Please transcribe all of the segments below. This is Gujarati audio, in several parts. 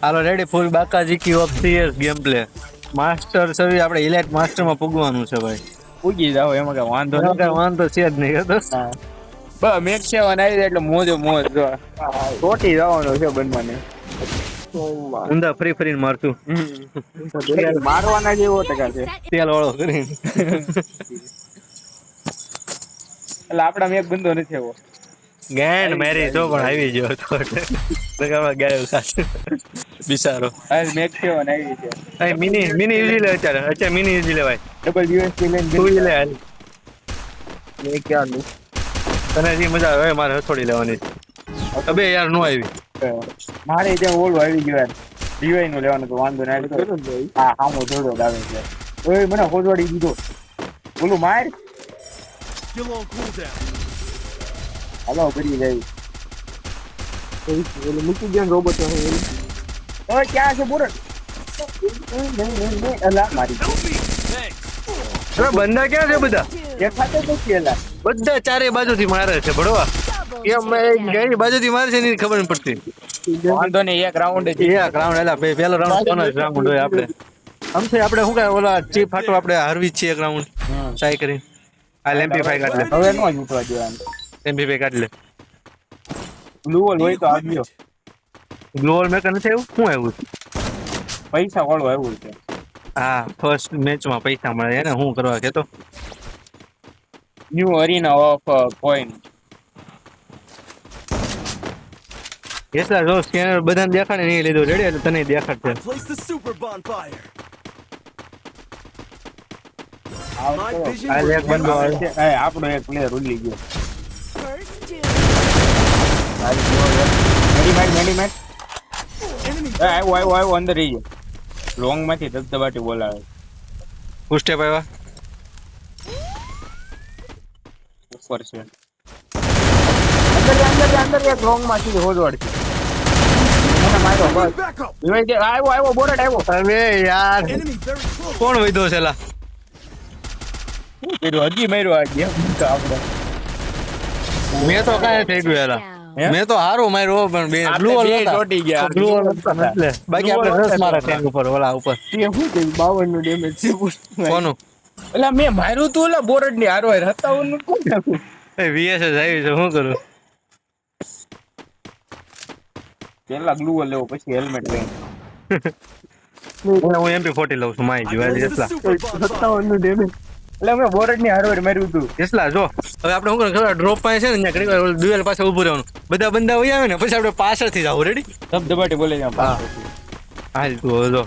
હાલો રેડી ફૂલ બાકાજી કી of CS game play master સવી આપણે ઇલાઇટ માસ્ટર માં પૂગવાનું છે ભાઈ. પૂગી જાવ એમાં કઈ વાંધો એમાં કઈ નથી. વાંધો છે જ નહીં હતો. હા બસ મેક સેવન આવી જાય એટલે મોજો મોજ જો તોટી જવાનો છે બનવાને. ઊંધા ફરી ફરીને મારતું મારવાના જેવો ટકા છે. તેલ વાળો કરીને. એટલે આપડા મેક બંધો નથી એવો. ગેન્ડ મેરી તો પણ આવી ગયો હતો એટલે ગાયો ખાશે બિચારો. આ મેક સેવન આવી છે. અહીં મિની મિની યુઝી લે અત્યારે મિની યુઝી લેવાય. ડબલ યુએસપી લઈને તું લે હાલ. મેં ક્યાં લું તને જે મજા આવે મારે હથોડી લેવાની અબે યાર નો આવી. મારે ત્યાં ઓલું આવી ગયું યાર ડીવાય નું લેવાનું તો વાંધો ના આવ્યો. હા હા હું થોડો આવે છે. ઓય મને ખોજવાડી દીધો ઓલું માર હાલો કરી જાય. ઓલું મૂકી દે રોબોટ ઓય ક્યાં છે બોરડ અલા મારી અરે બંદા ક્યાં છે બધા? દેખાતો તો કેલા બધા ચારે બાજુથી મારે છે ભડવા. કેમ ગઈ બાજુથી મારે છે એની ખબર નથી પડતી. વાંધો નહીં એક રાઉન્ડ જ એક રાઉન્ડ એલા પેલો રાઉન્ડ કોનો રાઉન્ડ હોય આપણે આમથી આપણે શું કહે ઓલા ચીપ હાટો આપણે હારવી છે એક રાઉન્ડ ટ્રાય કરી. આ એમપી5 કાઢ લે. હવે નો જીતવા દેવાનું. એમપી5 કાઢ લે. બ્લુ હોલ હોય તો આવ્યો ગ્લોબલ મેકર નથી આવ્યું શું આવ્યું? પૈસા વાળું આવ્યું છે. હા ફર્સ્ટ મેચમાં પૈસા મળે એને શું કરવા કેતો ન્યુ અરીના ઓફ કોઈન એટલા જો સ્કેનર બધાને દેખાડે નહીં લીધો રેડી એટલે તને દેખાડશે. આ એક બંદો આવે છે. આપણો એક પ્લેયર ઉડી ગયો. આવ્યો અંદર રહી ગયો. લોંગ માંથી ધબધબાટી બોલાવે ફૂલ સ્ટેપ આવ્યા ઉપર છે. અંદર એક લોંગ માંથી હોજવાડ છે. મને માર્યો બસ. આવ્યો બોરડ આવ્યો. અરે યાર કોણ વૈધો છે લા? હજી માર્યો આ ગેમ તો આપણે. મેં તો કાંઈ થઈ ગયું યાર. મેં તો હારો માર્યો પણ બે બ્લુ હોલ તોટી ગયા. બ્લુ હોલ એટલે બાકી આપણે રસ મારા ટેન્ક ઉપર ઓલા ઉપર તે શું થયું 52 નું ડેમેજ છે. કોનું એટલે મેં માર્યું તું ઓલા બોરડ ની હારો 57 નું કોણ નાખ્યું? વીએસ આવી છે શું કરું? પેલા ગ્લુ લેવો પછી હેલ્મેટ લઈને. હું MP40 લઉં છું માઈ જીવા જેટલા 57 નું ડેમેજ. એટલે મેં બોરડ ની હારો માર્યું તું. જેટલા જો હવે આપણે શું ખબર ડ્રોપ પાસે છે ને ત્યાં ઘડી વાર ડ્યુએલ પાસે ઊભું રહેવાનું બધા બંદા વહી આવે ને પછી આપણે પાછળથી જાવ રેડી ધબધબાટી બોલે છે. હાલ તું હવે જો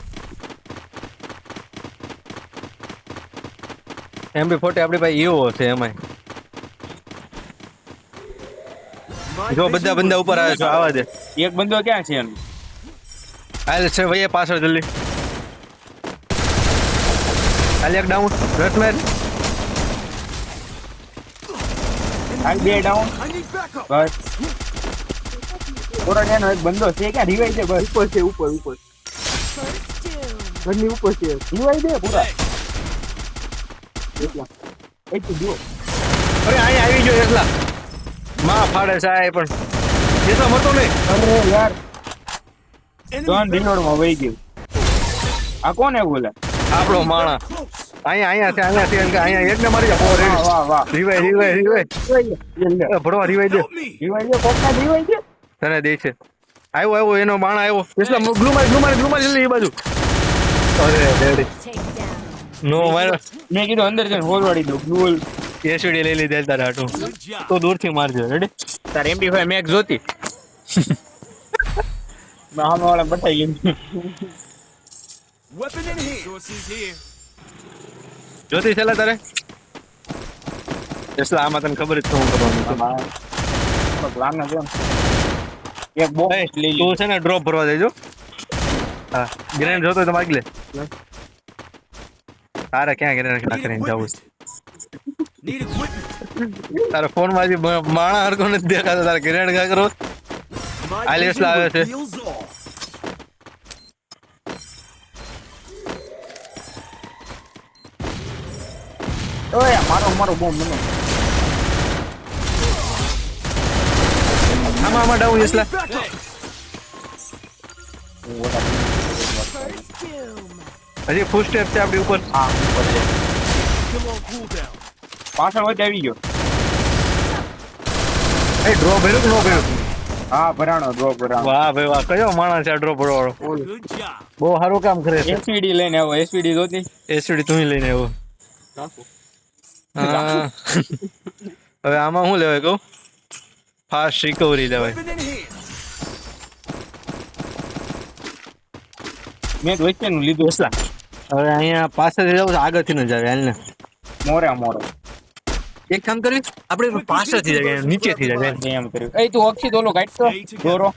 MP40 આપણી પાસે એવો છે એમાં જો બધા બંદા ઉપર આવે છે આવા દે. એક બંદો ક્યાં છે એનો? હાલ છે ભાઈ પાછળ જલ્દી હાલ એક ડાઉન રસ મેર હાલ બે ડાઉન બસ. બોરડ એનો એક બંદો છે ક્યાં રિવાઈ છે બસ ઉપર છે ઉપર ઘરની ઉપર છે રિવાઈ દે પૂરા. એક તો જો અરે અહીંયા આવી ગયો એટલા માં ફાડે સાહેબ પણ એટલા મરતો નહીં. અરે યાર ડોન રિલોડ માં વહી ગયું. આ કોણ હે બોલે? આપણો માણા અહીંયા છે અહીંયા એકને મારી જા વાહ વાહ વાહ. રિવાય ભડવા રિવાય દે રિવાઈ દે કોકના રિવાઈ દે. તને દે છે આવ્યો એનો માણા આવ્યો એટલા ગ્લુ મારી જલ્દી એ બાજુ. અરે રેડી નો મારો મેં કીધું અંદર જઈને હોલવાડી દઉં. ગ્લુઅલ એસડી લઈ લીધેલ તારે હાટું તો દૂરથી મારજો રેડી. તાર MP5 મેક જોતી સામે વાળા બતાઈ ગયું. જોતી છેલ્લા તારે એટલા આમાં તને ખબર જ શું કરવાનું એક બોક્સ લઈ તું છે ને ડ્રોપ ભરવા દેજો. હા ગ્રેનેડ જોતો તો માગી લે. તારે ક્યાં ગ્રેનેડ નાખીને જવું છે? તારા ફોન માં માણા હરકો નથી દેખાતો તારે ગ્રેનેડ ક્યાં કરો? આલિયસ આવે છે ઓય મારો બોમ્બ મને આમાં ડાઉન એટલા હજી ફૂલ સ્ટેપ છે આપણી ઉપર. હા ઉપર છે. Kill on cooldown. પાછળ વચ્ચે આવી ગયો. એ ડ્રો ભર્યું કે નો ભર્યું? હા ભરાણો ડ્રોપ ભરાણો. વાહ ભાઈ વાહ, કયો માણસ છે આ ડ્રો ભરવાળો. Good job. બહુ સારું કામ કરે છે. એસવીડી લઈને આવો. એસવીડી જોતી. એસવીડી તું લઈને આવ્યો. હા. હવે આમાં શું લેવાય કહું? ફાસ્ટ રિકવરી લેવાય. Weapon in hand. મેં તો વચ્ચેનું લીધું. દોસ્લા હવે અહીંયા પાછળથી જવું છે, આગળથી ન જાવે હાલ ને. મોરે મોરો એક કામ કરવી આપણે પાછળથી જાય નીચેથી જાય એમ કર્યું. એ તું અક્ષિત ઓલો કાઢતો દોરો.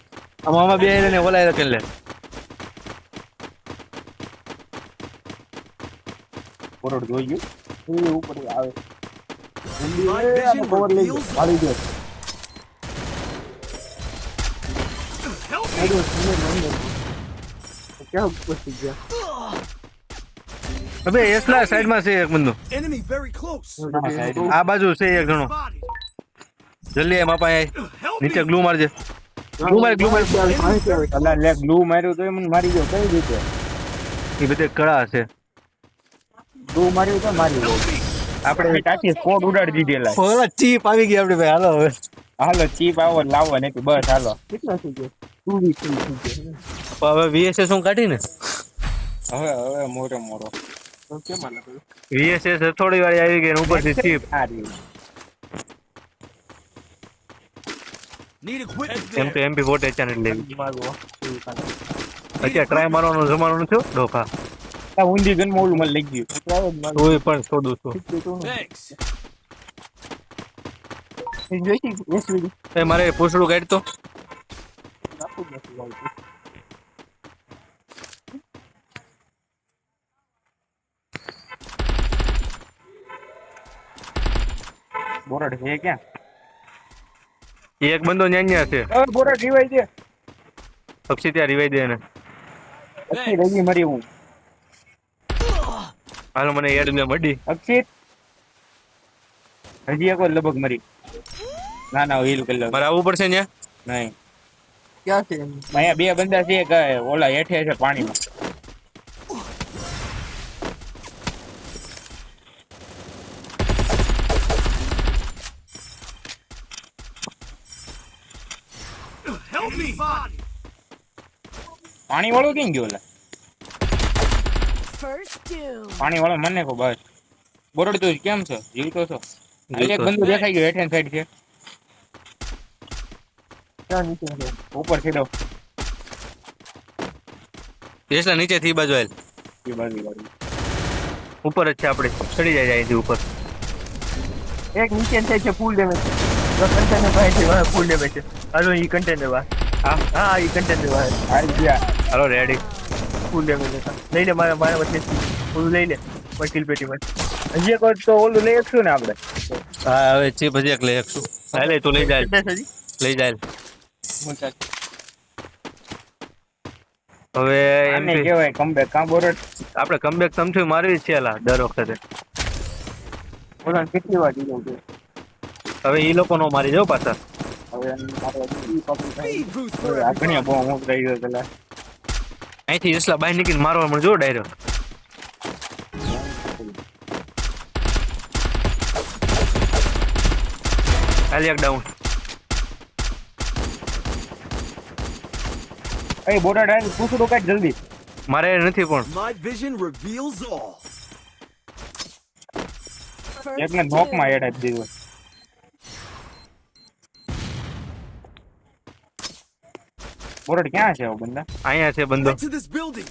આમાં બે ને ઓલા કરી લે. બોરોડ જોઈ ગયું. એ ઉપર આવે. My vision reveals all. વાળી દે. Help me. હવે એસલા સાઈડમાં છે એક બંદો. Enemy very close. આ બાજુ છે એક જણો. Spotted. જલ્દી એમ પાપા આય Help નીચે me. ગ્લુ મારજે. ગ્લુ માર અલા લે ગ્લુ માર્યું તો મને મારી ગયો કઈ રીતે? એ બધે કળા છે. ગ્લુ માર્યું તો મારી ગયો. Help me. આપણે ટાંકી સ્પોટ ઉડાડી દીધેલા. ઓલા ચીપ આવી ગઈ આપડી ભાઈ. હાલો હવે હાલો ચીપ આવો લાવવા નથી બસ હાલો. કેટલા થઈ ગયા? 2 વીક થઈ ગયા. હવે વીએસએસ હું કાઢી ને હવે મોરે મોરો. તો કેમ આના કર્યું? વીએસએસ થોડી વાર આવી ગઈ ને ઉપરથી ચીપ. આ રહ્યું. Need equipment એમ તો there. એમપી 40 ચેનલ લેવી. મારવો. અત્યારે ટ્રાય મારવાનો જમાનો નથી ડોફા. આ ઊંધી ગન મોલ મને લઈ ગયું. તોય પણ શોધું છું. Thanks. એ મારે પૂછડું કાઢતો. બોરડ છે ક્યાં? એક બંદો ન્યા છે. બોરડ રીવાઈ દે. અક્ષી ત્યાં રિવાઈ દે ને. અક્ષિત રજી મરી હું. હાલો મને યાદ ને મળી. અક્ષિત હજી એક વાર લગભગ મરી. ના ના હીલ કરી લો. મારે આવવું પડશે ન્યા. નહીં ક્યાં છે? અહીંયા બે બંદા છે કે ઓલા હેઠે છે પાણીમાં. Help me. Spotted. પાણી વાળો કેમ ગયો ઓલા? First doom. પાણી વાળો મને કહો બસ. બોરડ તો કેમ છો? જીવતો છો? હાલે એક બંદો દેખાઈ ગયો હેઠે સાઈડ છે. ક્યાં નીચે છે? ઉપર સીધો. એસલા નીચેથી ઈ બાજુ આવેલ. એ બાજુ બાજુ. ઉપર જ છે આપણે. ચડી જાય અહીંથી ઉપર. એક નીચે થાય છે ફૂલ ડેમેજ તો કન્ટેનર ભાઈ છે વાહ ફૂલ ડેમેજ છે હાલો ઈ કન્ટેનર વાહ હા ઈ કન્ટેનર વાહ હારી ગયા. હાલો રેડી. ફૂલ ડેમેજ હતા લઈ લે મારા વચ્ચે ઓલું લઈ લે વકીલ પેટીમાં હજી એક વાર તો ઓલું લઈ શકશું ને આપણે હા હવે ચીપ હજી એક લઈ શકશું. હા લે તું લઈ જાય. કેટલા હજી લઈ જાય. હું ચાલ. હવે આને એમપી કહેવાય કમબેક કા બોરડ. આપણે કમબેક સમથી મારવી જ છે લા દર વખતે. ઓલા કેટલી વાર જીવો છે? હવે ઈ લોકો નો મારી જાવ પાછા. હવે મારે ઈ પકડી Speed boost for આ everybody. ઘણી બહુ હું રહી ગયો પેલા. અહીંથી એસલા બહાર નીકળીને મારવા મને જો ડાયરેક્ટ. ખાલી એક ડાઉન. એ બોરડ આ પૂછડું કાઢ જલ્દી. મારે નથી પણ My vision reveals all. First એકને નોકમાં એડ આપી દીધું. બોરડ ક્યાં છે બંદા? અહીંયા છે બંદો. Head to this building.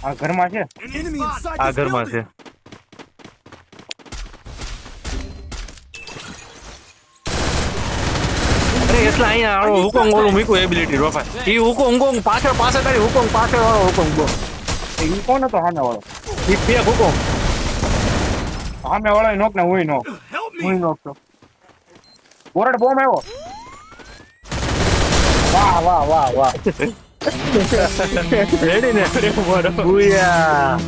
આ ઘરમાં છે. An enemy inside આ this ઘરમાં છે. building. અરે એટલા અહીંયા આવો હુકોંગ ઓલું મૂક્યું એબિલિટી રોફા. ઈ હુકોંગ પાછળ તારી હુકોંગ પાછળ વાળો હુકોંગ બો. ઈ કોણ હતો સામે વાળો? ઈ બે હુકોંગ. સામે વાળો નોક ને હું નોક. Help me. હું નોક તો. બોરડ બોમ્બ આવ્યો. વાહ વાહ વાહ વાહ. રેડી ને બુયા.